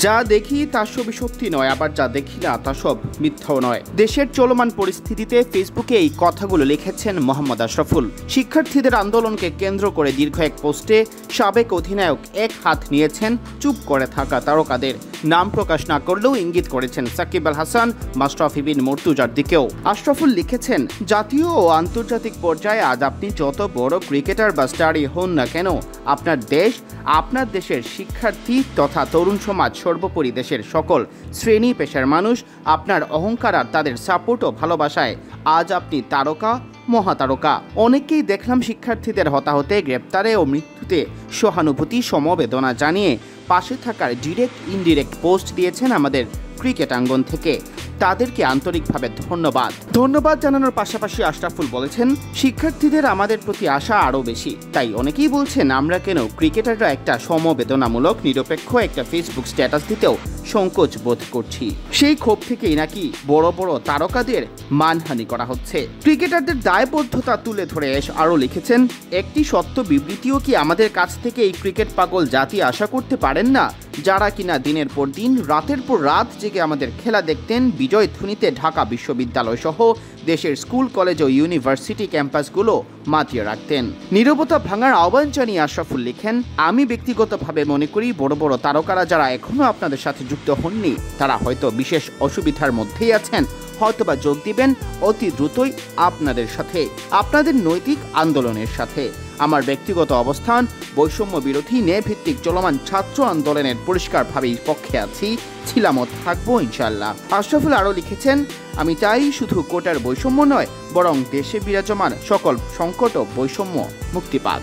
যা দেখি তা সবই সত্যি নয়, আবার যা দেখি না তা সব মিথ্যাও নয়। দেশের চলমান পরিস্থিতিতে ফেসবুকে এই কথাগুলো লিখেছেন মোহাম্মদ আশরাফুল। শিক্ষার্থীদের আন্দোলনকে কেন্দ্র করে দীর্ঘ এক পোস্টে সাবেক অধিনায়ক এক হাত নিয়েছেন চুপ করে থাকা তারকাদের। নাম প্রকাশ না করলেও ইঙ্গিত করেছেন সাকিব আল হাসান, মাশরাফি বিন মুর্তজার দিকেও। আশরাফুল লিখেছেন, জাতীয় ও আন্তর্জাতিক পর্যায়ে আজ আপনি যত বড় ক্রিকেটার বা স্টারই হন না কেন, আপনার দেশ, আপনার দেশের শিক্ষার্থী তথা তরুণ সমাজ, সর্বোপরি দেশের সকল শ্রেণী পেশার মানুষ আপনার অহংকার আর তাদের সাপোর্ট ও ভালোবাসায় আজ আপনি তারকা, মহাতারকা। অনেককেই দেখলাম শিক্ষার্থীদের হতাহতে, গ্রেপ্তারে ও মৃত্যুতে সহানুভূতি, সমবেদনা জানিয়ে পাশে থাকার ডিরেক্ট ইনডিরেক্ট পোস্ট দিয়েছেন আমাদের ক্রিকেট আঙ্গন থেকে। তাদেরকে আন্তরিকভাবে ধন্যবাদ জানানোর পাশাপাশি আশরাফুল বলেছেন, শিক্ষার্থীদের আমাদের প্রতি আশা আরও বেশি। তাই অনেকেই বলছেন আমরা কেন ক্রিকেটাররা একটা সমবেদনামূলক নিরপেক্ষ একটা ফেসবুক স্ট্যাটাস দিতেও সংকোচ বোধ করছি। সেই ক্ষোভ থেকেই নাকি বড় বড় তারকাদের মানহানি করা হচ্ছে। ক্রিকেটারদের দায়বদ্ধতা তুলে ধরে আরও লিখেছেন, একটি সত্য বিবৃতিও কি আমাদের কাছ থেকে এই ক্রিকেট পাগল জাতি আশা করতে পারেন না, যারা কিনা দিনের পর দিন, রাতের পর রাত জেগে আমাদের খেলা দেখতেন, বিজয় ধ্বনিতে ঢাকা বিশ্ববিদ্যালয় সহ দেশের স্কুল, কলেজ ও ইউনিভার্সিটি ক্যাম্পাসগুলো মাতিয়ে রাখতেন। নীরবতা ভাঙার আহ্বান জানিয়ে আশরাফুল লিখেন, আমি ব্যক্তিগতভাবে মনে করি বড় বড় তারকারা যারা এখনো আপনাদের সাথে যুক্ত হননি, তারা হয়তো বিশেষ অসুবিধার মধ্যেই আছেন, হয়তোবা যোগ দিবেন অতি দ্রুতই আপনাদের সাথে, আপনাদের নৈতিক আন্দোলনের সাথে। আমার ব্যক্তিগত অবস্থান, বৈষম্য বিরোধী ন্যায়ভিত্তিক চলমান ছাত্র আন্দোলনের পরিষ্কারভাবেই পক্ষে আছি, ছিলাম ও থাকবো ইনশাল্লাহ। আশরাফুল আরও লিখেছেন, আমি চাই শুধু কোটার বৈষম্য নয়, বরং দেশে বিরাজমান সকল সংকট ও বৈষম্য মুক্তি পাক।